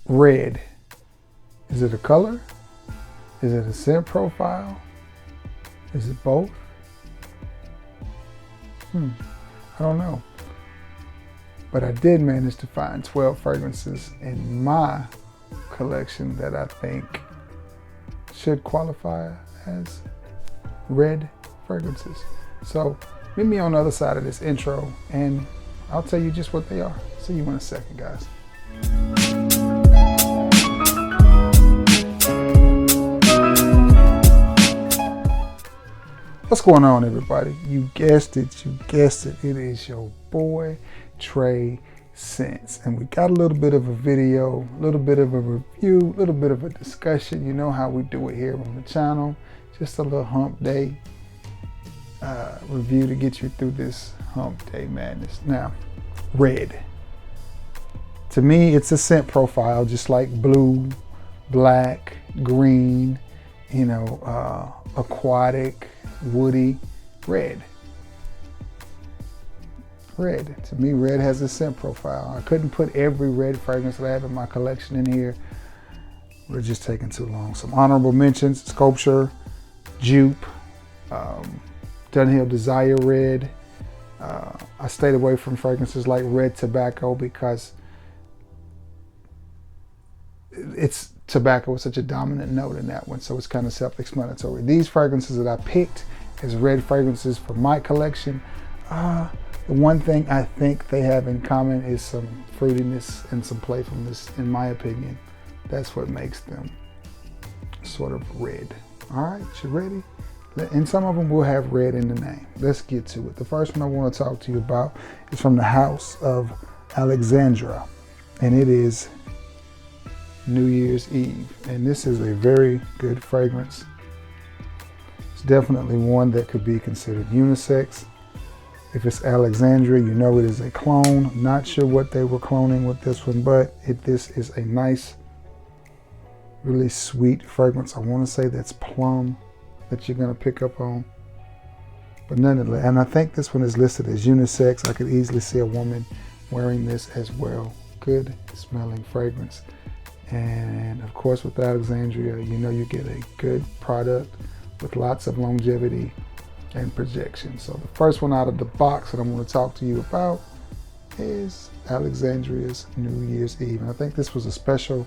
Red. Is it a color? Is it a scent profile? Is it both? I don't know. But I did manage to find 12 fragrances in my collection that I think should qualify as red fragrances. So meet me on the other side of this intro and I'll tell you just what they are. See you in a second, guys. What's going on, everybody? You guessed it, it is your boy, Trey Sense. And we got a little bit of a video, a little bit of a review, a little bit of a discussion. You know how we do it here on the channel. Just a little hump day review to get you through this hump day madness. Now, red. To me, it's a scent profile, just like blue, black, green, you know, aquatic, woody. Red. Red. To me, red has a scent profile. I couldn't put every red fragrance that I have in my collection in here. We're just taking too long. Some honorable mentions: Sculpture, Jupe, Dunhill Desire Red. I stayed away from fragrances like Red Tobacco because it's tobacco is such a dominant note in that one, so it's kind of self-explanatory. These fragrances that I picked as red fragrances for my collection, the one thing I think they have in common is some fruitiness and some playfulness, in my opinion. That's what makes them sort of red. All right, you ready? And some of them will have red in the name. Let's get to it. The first one I want to talk to you about is from the house of Alexandria, and it is New Year's Eve. And this is a very good fragrance. It's definitely one that could be considered unisex. If it's Alexandria, you know it is a clone. Not sure what they were cloning with this one, but this is a nice, really sweet fragrance. I want to say that's plum that you're going to pick up on. But nonetheless, and I think this one is listed as unisex. I could easily see a woman wearing this as well. Good smelling fragrance. And of course, with Alexandria, you know you get a good product with lots of longevity and projection. So the first one out of the box that I'm going to talk to you about is Alexandria's New Year's Eve. And I think this was a special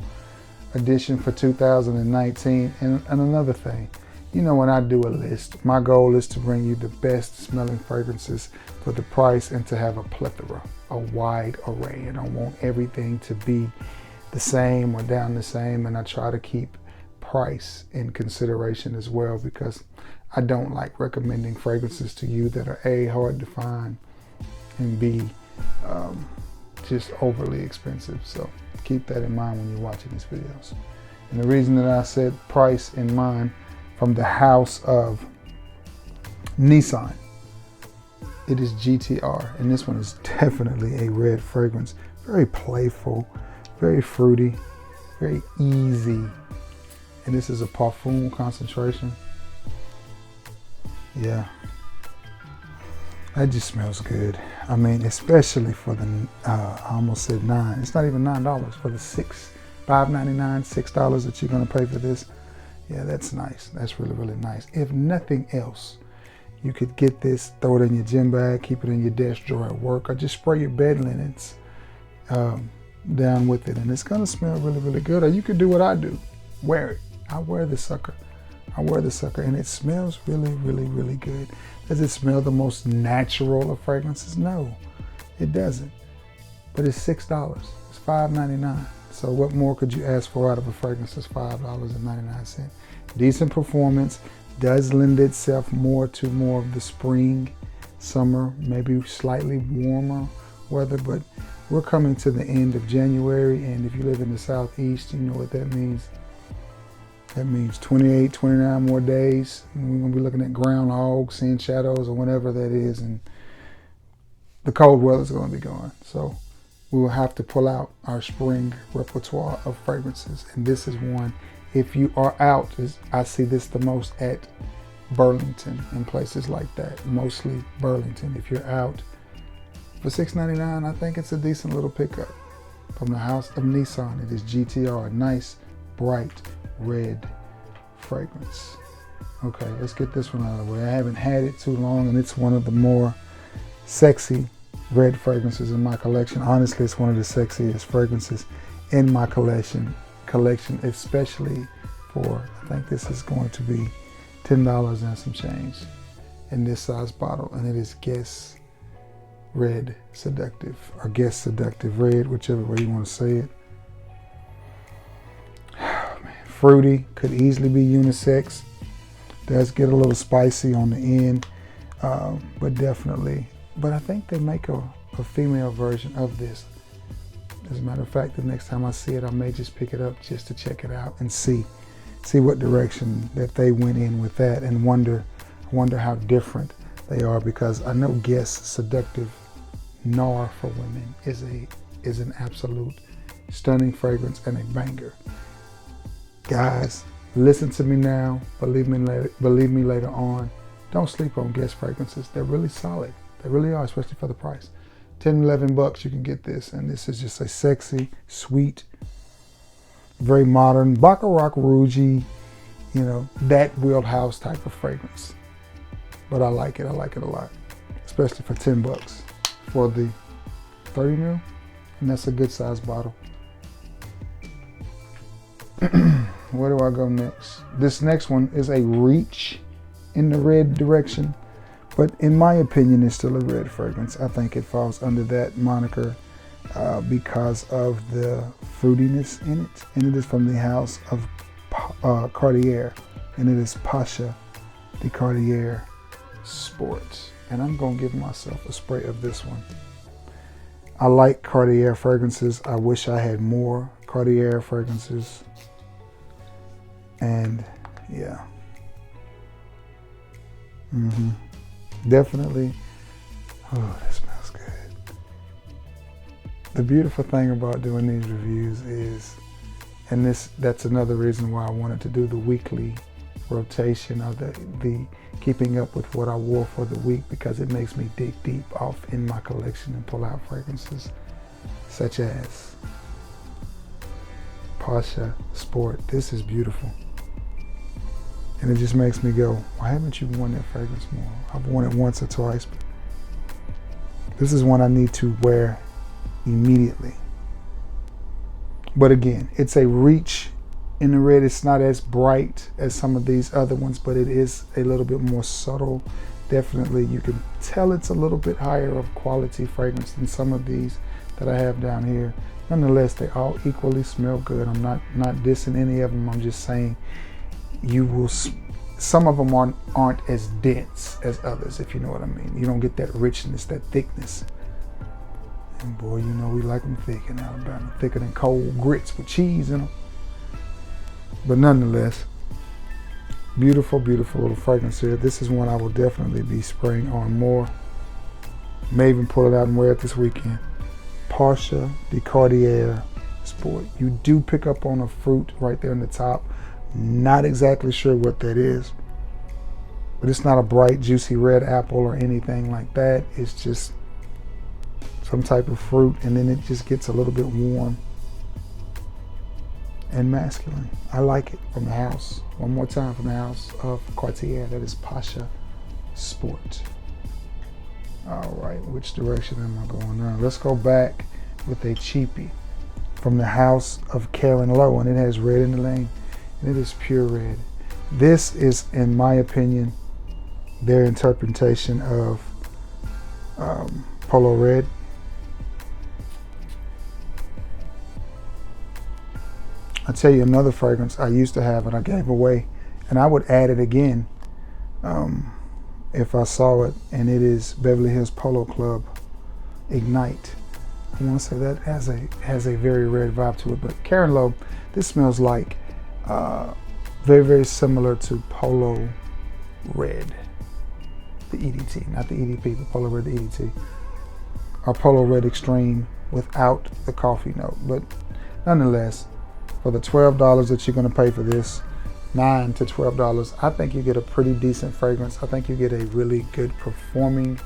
edition for 2019. And another thing, you know, when I do a list, my goal is to bring you the best smelling fragrances for the price and to have a plethora, a wide array. And I want everything to be the same or down the same, and I try to keep price in consideration as well, because I don't like recommending fragrances to you that are A, hard to find, and B, just overly expensive. So keep that in mind when you're watching these videos. And the reason that I said price in mind, from the house of Nissan, it is GTR, and this one is definitely a red fragrance. Very playful, very fruity, very easy. And this is a parfum concentration. Yeah, that just smells good. I mean, especially for the, I almost said $9. It's not even $9 for the $5.99, $6 that you're gonna pay for this. Yeah, that's nice. That's really, really nice. If nothing else, you could get this, throw it in your gym bag, keep it in your desk drawer at work, or just spray your bed linens down with it, and it's gonna smell really, really good. Or you could do what I do, wear it. I wear this sucker. And it smells really, really, really good. Does it smell the most natural of fragrances? No, it doesn't. But it's $6. It's $5.99. So what more could you ask for out of a fragrance that's $5.99? Decent performance, does lend itself more to more of the spring, summer, maybe slightly warmer weather, but we're coming to the end of January, and if you live in the Southeast, you know what that means. That means 28, 29 more days. And we're gonna be looking at groundhogs, seeing shadows, or whatever that is, and the cold weather's gonna be gone. So we will have to pull out our spring repertoire of fragrances, and this is one. If you are out, I see this the most at Burlington and places like that, mostly Burlington. If you're out for $6.99, I think it's a decent little pickup. from the house of Nissan. It is GTR, a nice, bright red fragrance. Okay, let's get this one out of the way. I haven't had it too long, and it's one of the more sexy red fragrances in my collection. Honestly, it's one of the sexiest fragrances in my collection, especially for, I think this is going to be $10 and some change in this size bottle, and it is Guess Red Seductive, or Guess Seductive Red, whichever way you want to say it. Oh, man. Fruity, could easily be unisex. Does get a little spicy on the end, but definitely. But I think they make a female version of this. As a matter of fact, the next time I see it, I may just pick it up just to check it out and see what direction that they went in with that, and wonder how different they are, because I know Guess Seductive Noir for women is an absolute stunning fragrance and a banger. Guys, listen to me now, believe me later on. Don't sleep on Guess fragrances. They're really solid. They really are, especially for the price. 10, 11 bucks you can get this, and this is just a sexy, sweet, very modern, Baccarat Rouge-y, you know, that wheelhouse type of fragrance. But I like it a lot, especially for 10 bucks for the 30 ml, and that's a good size bottle. Where do I go next? This next one is a reach in the red direction, but in my opinion, it's still a red fragrance. I think it falls under that moniker because of the fruitiness in it, and it is from the house of Cartier, and it is Pasha de Cartier Sport. And I'm gonna give myself a spray of this one. I like Cartier fragrances. I wish I had more Cartier fragrances. And yeah, definitely. Oh, that smells good. The beautiful thing about doing these reviews is, and that's another reason why I wanted to do the weekly rotation, or the keeping up with what I wore for the week, because it makes me dig deep off in my collection and pull out fragrances such as Pasha Sport. This is beautiful. And it just makes me go, why haven't you worn that fragrance more? I've worn it once or twice, but this is one I need to wear immediately. But again, it's a reach in the red. It's not as bright as some of these other ones, but it is a little bit more subtle. Definitely, you can tell it's a little bit higher of quality fragrance than some of these that I have down here. Nonetheless, they all equally smell good. I'm not dissing any of them. I'm just saying, some of them aren't as dense as others, if you know what I mean. You don't get that richness, that thickness. And boy, you know we like them thick in Alabama, thicker than cold grits with cheese in them. But nonetheless, beautiful, beautiful little fragrance here. This is one I will definitely be spraying on more. May even pull it out and wear it this weekend. Pasha de Cartier Sport. You do pick up on a fruit right there in the top. Not exactly sure what that is, but it's not a bright, juicy red apple or anything like that. It's just some type of fruit, and then it just gets a little bit warm and masculine. I like it. From the house, one more time, from the house of Cartier. That is Pasha Sport. All right, which direction am I going now? Let's go back with a cheapie from the house of Lowe, and it has red in the lane, and it is pure red. This is, in my opinion, their interpretation of Polo Red. I'll tell you another fragrance I used to have and I gave away, and I would add it again if I saw it, and it is Beverly Hills Polo Club Ignite. I want to say that has a very red vibe to it, but Lowe, this smells like very, very similar to Polo Red, the EDT, not the EDP, but Polo Red, the EDT, or Polo Red Extreme without the coffee note. But nonetheless, for the $12 that you're going to pay for this, $9 to $12, I think you get a pretty decent fragrance. I think you get a really good performing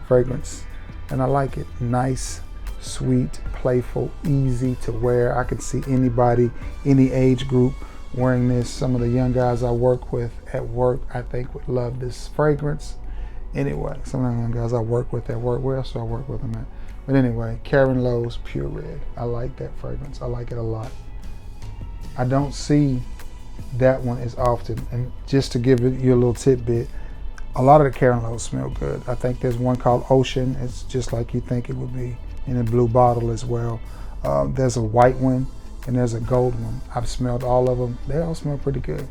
fragrance, and I like it. Nice, sweet, playful, easy to wear. I can see anybody, any age group wearing this. Some of the young guys I work with at work, I think, would love this fragrance. Anyway, some of the young guys I work with at work, where else do I work with them at? But anyway, Karen Lowe's Pure Red. I like that fragrance. I like it a lot. I don't see that one as often. And just to give you a little tidbit, a lot of the Karen Lowe's smell good. I think there's one called Ocean. It's just like you think it would be, in a blue bottle as well. There's a white one and there's a gold one. I've smelled all of them. They all smell pretty good.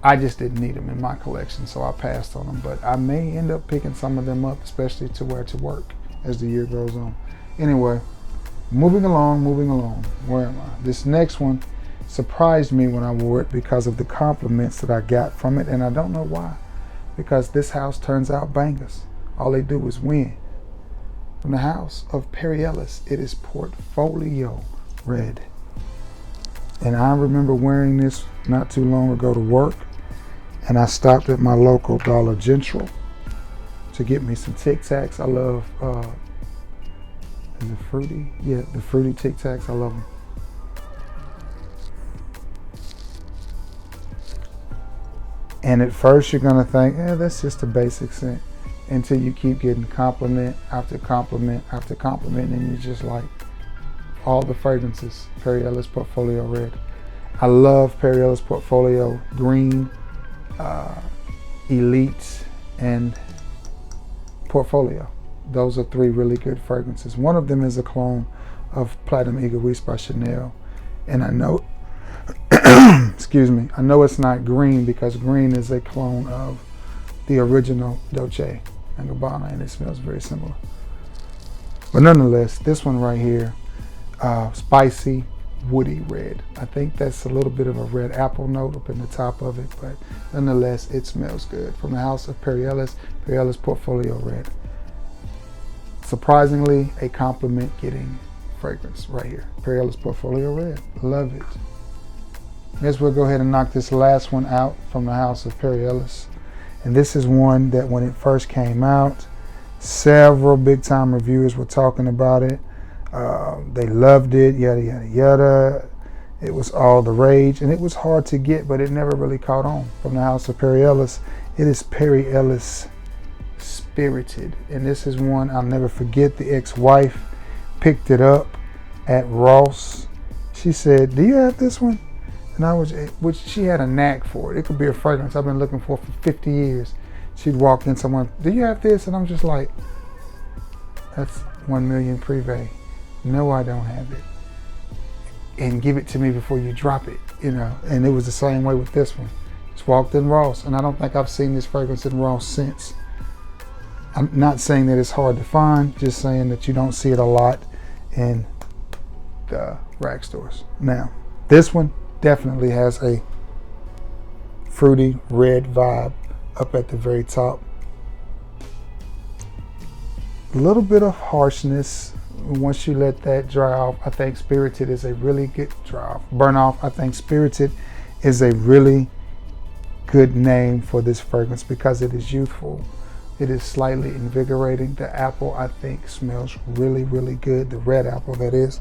I just didn't need them in my collection, so I passed on them. But I may end up picking some of them up, especially to wear to work as the year goes on. Anyway, moving along. Where am I? This next one surprised me when I wore it because of the compliments that I got from it, and I don't know why. Because this house turns out bangers. All they do is win. From the house of Perry Ellis, it is Portfolio Red. And I remember wearing this not too long ago to work, and I stopped at my local Dollar General to get me some Tic Tacs. I love, is it fruity? Yeah, the fruity Tic Tacs, I love them. And at first you're gonna think, that's just a basic scent, until you keep getting compliment after compliment after compliment, and you're just like, all the fragrances, Perry Ellis Portfolio Red. I love Perry Ellis Portfolio Green, Elite, and Portfolio. Those are three really good fragrances. One of them is a clone of Platinum Egoist by Chanel. And I know, excuse me, I know it's not green because green is a clone of the original Dolce & Gabbana, and it smells very similar. But nonetheless, this one right here, Spicy Woody Red. I think that's a little bit of a red apple note up in the top of it, but nonetheless, it smells good. From the house of Perry Ellis Portfolio Red. Surprisingly, a compliment getting fragrance right here. Perry Ellis Portfolio Red. Love it. Guess we'll go ahead and knock this last one out from the house of Perry Ellis. And this is one that when it first came out, several big time reviewers were talking about it. They loved it, yada, yada, yada. It was all the rage, and it was hard to get, but it never really caught on. From the house of Perry Ellis, it is Perry Ellis Spirited. And this is one I'll never forget. The ex-wife picked it up at Ross. She said, "Do you have this one?" And which she had a knack for it. It could be a fragrance I've been looking for 50 years. She'd walk in, someone, "Do you have this?" And I'm just like, "That's 1 million Privé. No, I don't have it. And give it to me before you drop it," you know. And it was the same way with this one. Just walked in Ross, and I don't think I've seen this fragrance in Ross since. I'm not saying that it's hard to find, just saying that you don't see it a lot in the rag stores. Now, this one definitely has a fruity red vibe up at the very top. A little bit of harshness. Once you let that dry off, I think Spirited is a really good burn off. I think Spirited is a really good name for this fragrance because it is youthful. It is slightly invigorating. The apple, I think, smells really, really good. The red apple, that is.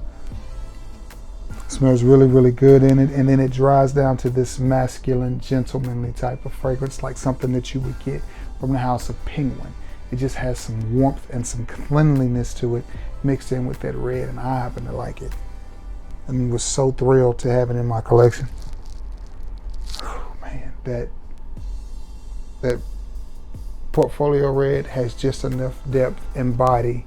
Smells really, really good in it. And then it dries down to this masculine, gentlemanly type of fragrance, like something that you would get from the house of Penguin. It just has some warmth and some cleanliness to it mixed in with that red, and I happen to like it. I mean, was so thrilled to have it in my collection. Oh, man, that Portfolio Red has just enough depth and body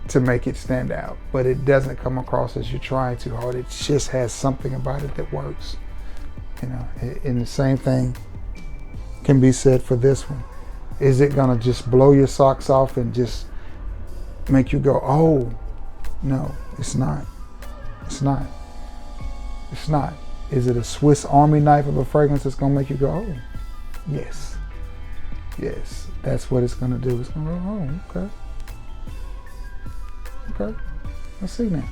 to make it stand out, but it doesn't come across as you're trying too hard. It just has something about it that works, you know. And the same thing can be said for this one. Is it gonna just blow your socks off and just make you go, "Oh"? No, it's not. It's not. It's not. Is it a Swiss Army knife of a fragrance that's gonna make you go, "Oh"? Yes. Yes, that's what it's gonna do. It's gonna go, "Oh, okay. Okay, let's see now."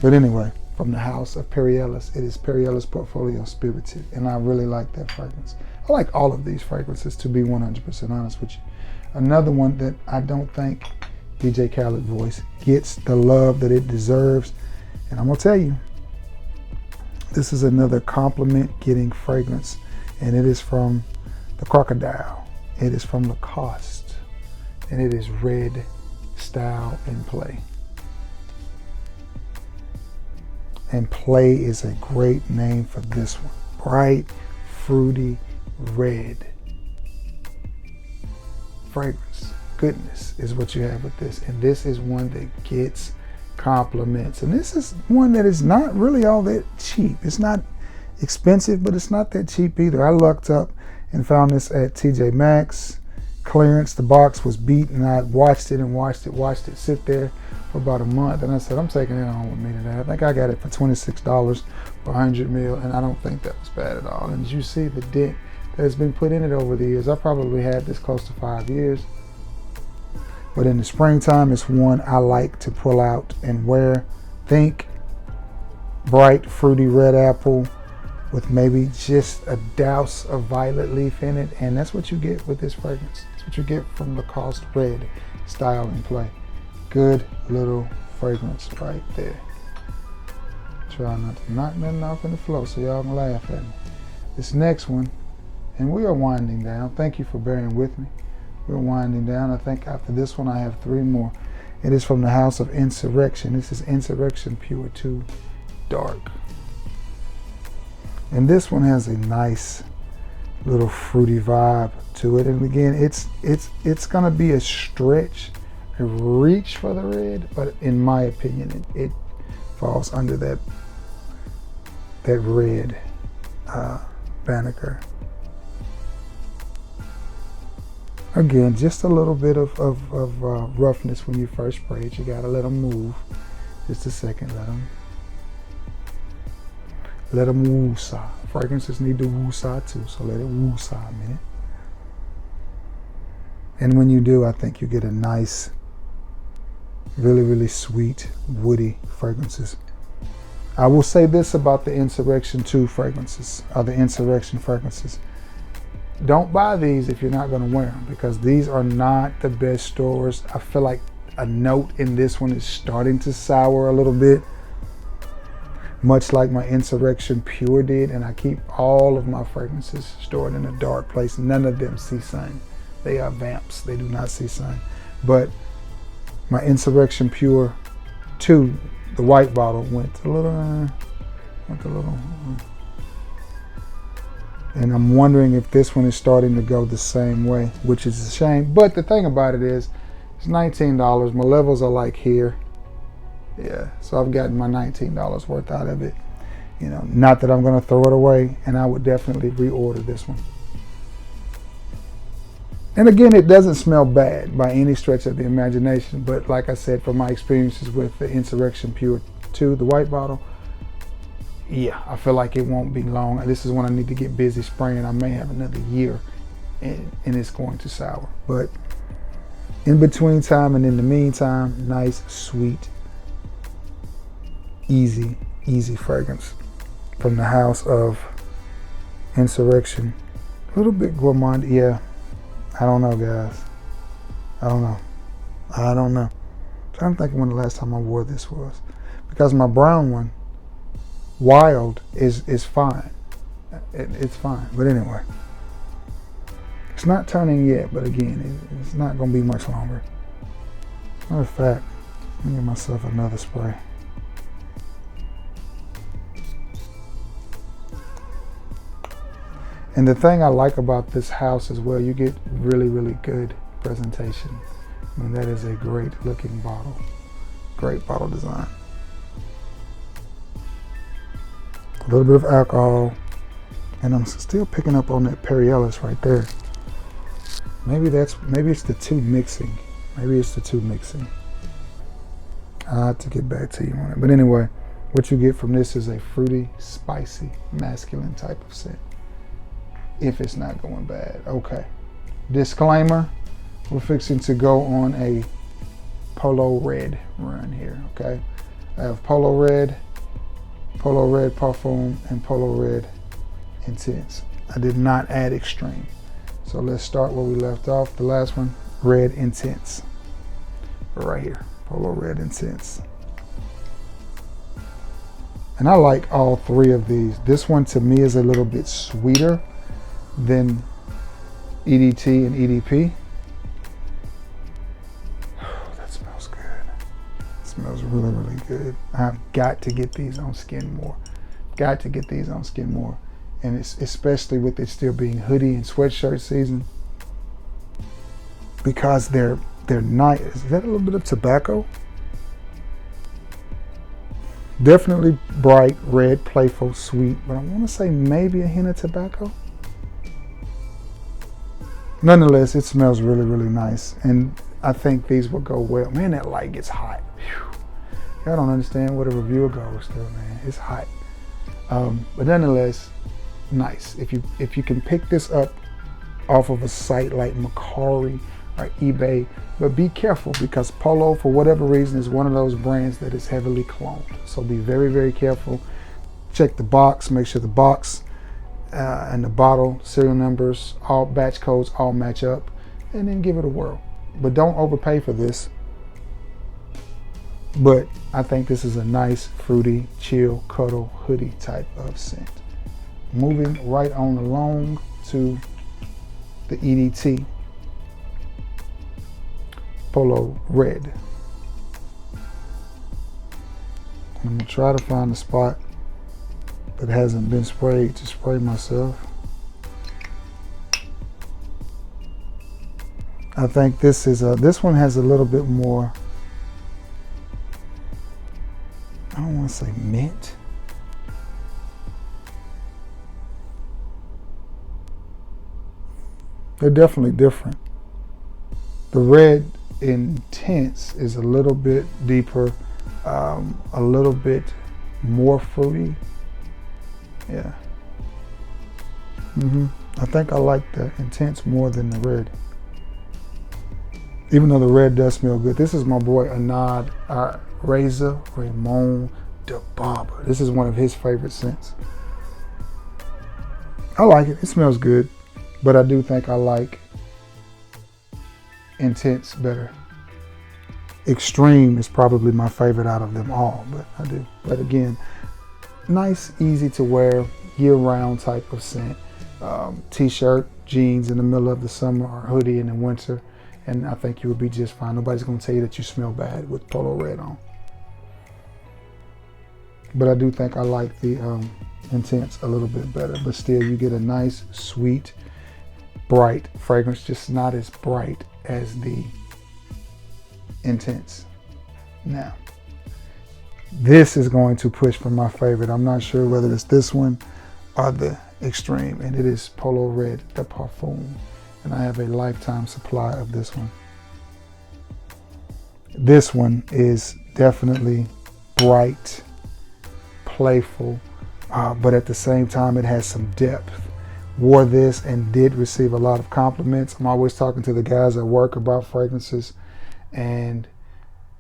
But anyway, from the house of Perry Ellis, it is Perry Ellis Portfolio Spirited, and I really like that fragrance. I like all of these fragrances, to be 100% honest with you. Another one that I don't think DJ Khaled voice gets the love that it deserves. And I'm gonna tell you, this is another compliment getting fragrance, and it is from the Crocodile. It is from Lacoste, and it is Red Style and Play. And Play is a great name for this one. Bright, fruity red fragrance. Goodness is what you have with this. And this is one that gets compliments. And this is one that is not really all that cheap. It's not expensive, but it's not that cheap either. I lucked up and found this at TJ Maxx. Clearance. The box was beat, and I watched it sit there for about a month, and I said, I'm taking it home with me today. I think I got it for $26 for 100 mil, and I don't think that was bad at all. And as you see, the dent that has been put in it over the years, I probably had this close to 5 years. But in the springtime, it's one I like to pull out and wear. Think bright, fruity red apple with maybe just a douse of violet leaf in it, and that's what you get with this fragrance. That's what you get from Lacoste Red Style and Play. Good little fragrance right there. Try not to knock nothing off in the floor so y'all can laugh at me. This next one, and we are winding down. Thank you for bearing with me. We're winding down. I think after this one I have 3 more. It is from the house of Insurrection. This is Insurrection Pure 2 Dark. And this one has a nice little fruity vibe to it. And again, it's gonna be a stretch, a reach for the red, but in my opinion, it falls under that red banneker. Again, just a little bit of roughness when you first spray it. You gotta let them move. Just a second, let them woo-saw. Fragrances need to woo-saw too, so let it woo-saw a minute. And when you do, I think you get a nice, really, really sweet, woody fragrances. I will say this about the Insurrection 2 fragrances, or the Insurrection fragrances. Don't buy these if you're not going to wear them, because these are not the best stores. I feel like a note in this one is starting to sour a little bit, much like my Insurrection Pure did, and I keep all of my fragrances stored in a dark place. None of them see sun. They are vamps. They do not see sun. But my Insurrection Pure 2, the white bottle, went a little. And I'm wondering if this one is starting to go the same way, which is a shame. But the thing about it is, it's $19. My levels are like here. Yeah, so I've gotten my $19 worth out of it. You know, not that I'm going to throw it away, and I would definitely reorder this one. And again, it doesn't smell bad by any stretch of the imagination, but like I said, from my experiences with the Insurrection Pure 2, the white bottle, yeah, I feel like it won't be long. This is when I need to get busy spraying. I may have another year, and it's going to sour. But in between time and in the meantime, nice, sweet, easy fragrance from the house of Insurrection. A little bit gourmand, yeah. I don't know, guys. I don't know. I'm trying to think when the last time I wore this was, because my brown one, Wild, is fine. It's fine. But anyway, it's not turning yet. But again, it's not going to be much longer. Matter of fact, let me give myself another spray. And the thing I like about this house as well, you get really, really good presentation. I mean, that is a great looking bottle. Great bottle design. A little bit of alcohol. And I'm still picking up on that Ellis right there. Maybe it's the two mixing. I'll have to get back to you on it. But anyway, what you get from this is a fruity, spicy, masculine type of scent. If it's not going bad. Okay. Disclaimer, we're fixing to go on a Polo Red run here, okay? I have Polo Red Parfum, and Polo Red Intense. I did not add Extreme. So let's start where we left off. The last one, Red Intense. right here, Polo Red Intense. And I like all three of these. This one to me is a little bit sweeter than EDT and EDP. That smells good. It smells really, really good. I've got to get these on skin more. Got to get these on skin more. And it's especially with it still being hoodie and sweatshirt season, because they're nice. Is that a little bit of tobacco? Definitely bright red, playful, sweet, but I want to say maybe a hint of tobacco. Nonetheless, it smells really, really nice, and I think these will go well. Man, that light gets hot. Whew. Y'all don't understand what a reviewer goes through, man. It's hot, but nonetheless, nice. If you can pick this up off of a site like Mercari or eBay, but be careful, because Polo, for whatever reason, is one of those brands that is heavily cloned. So be very, very careful. Check the box, make sure the box and the bottle, serial numbers, all batch codes all match up, and then give it a whirl. But don't overpay for this. But I think this is a nice, fruity, chill, cuddle, hoodie type of scent. Moving right on along to the EDT. Polo Red. I'm gonna try to find a spot that hasn't been sprayed to spray myself. I think this one has a little bit more, I don't want to say mint. They're definitely different. The Red Intense is a little bit deeper, a little bit more fruity. Yeah. I think I like the Intense more than the Red. Even though the Red does smell good. This is my boy Anad Reza Ramon de Barber. This is one of his favorite scents. I like it. It smells good. But I do think I like Intense better. Extreme is probably my favorite out of them all, but I do. But again, nice, easy to wear, year-round type of scent. T-shirt, jeans in the middle of the summer, or hoodie in the winter, and I think you would be just fine. Nobody's going to tell you that you smell bad with Polo Red on. But I do think I like the Intense a little bit better, but still you get a nice, sweet, bright fragrance, just not as bright as the Intense. Now, this is going to push for my favorite. I'm not sure whether it's this one or the Extreme, and it is Polo Red de Parfum, and I have a lifetime supply of this one. This one is definitely bright, playful, but at the same time it has some depth. Wore this and did receive a lot of compliments. I'm always talking to the guys at work about fragrances, and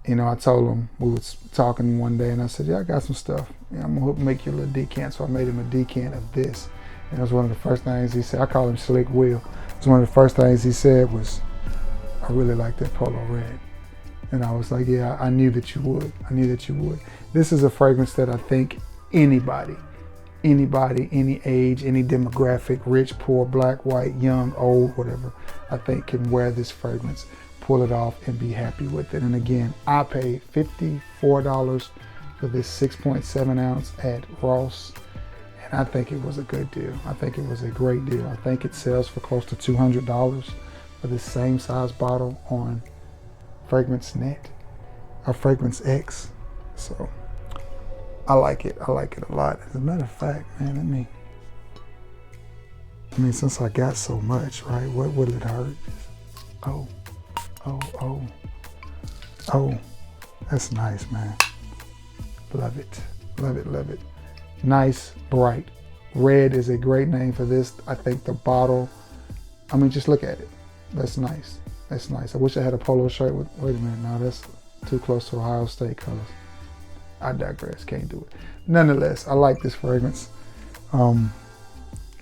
you know, I told him, we was talking one day, and I said, yeah, I got some stuff. Yeah, I'm gonna make you a little decant. So I made him a decant of this, and it was one of the first things he said. I call him Slick Will. It was one of the first things he said was, I really like that Polo Red. And I was like, yeah, I knew that you would. I knew that you would. This is a fragrance that I think anybody, any age, any demographic, rich, poor, black, white, young, old, whatever, I think can wear this fragrance, pull it off, and be happy with it. And again, I paid $54 for this 6.7 ounce at Ross, and I think it was a good deal. I think it was a great deal. I think it sells for close to $200 for this same size bottle on Fragrance Net or Fragrance X. So I like it. I like it a lot. As a matter of fact, man, I mean, since I got so much, right, what would it hurt? Oh, that's nice, man. Love it, love it, love it. Nice, bright. Red is a great name for this. I think the bottle, I mean, just look at it. That's nice. That's nice. I wish I had a polo shirt with, wait a minute, now that's too close to Ohio State colors. I digress, can't do it. Nonetheless, I like this fragrance.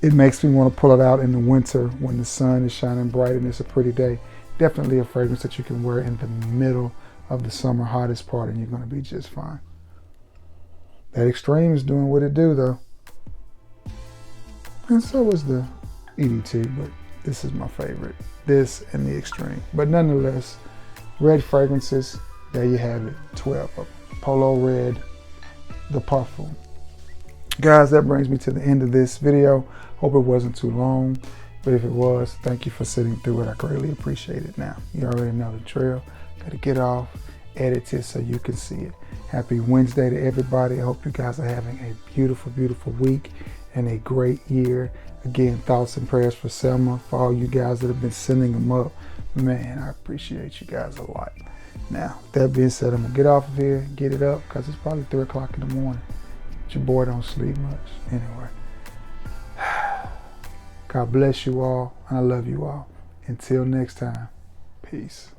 It makes me want to pull it out in the winter when the sun is shining bright and it's a pretty day. Definitely a fragrance that you can wear in the middle of the summer hottest part, and you're going to be just fine. That Extreme is doing what it do, though. And so is the EDT, but this is my favorite. This and the Extreme. But nonetheless, red fragrances, there you have it, 12 of them. Polo Red, the Parfum. Guys, that brings me to the end of this video. Hope it wasn't too long, but if it was, thank you for sitting through it. I greatly appreciate it. Now, you already know the drill. Got to get off, edit it so you can see it. Happy Wednesday to everybody. I hope you guys are having a beautiful, beautiful week and a great year. Again, thoughts and prayers for Selma, for all you guys that have been sending them up. Man, I appreciate you guys a lot. Now, with that being said, I'm going to get off of here, get it up, because it's probably 3 o'clock in the morning. But your boy don't sleep much. Anyway, God bless you all, and I love you all. Until next time, peace.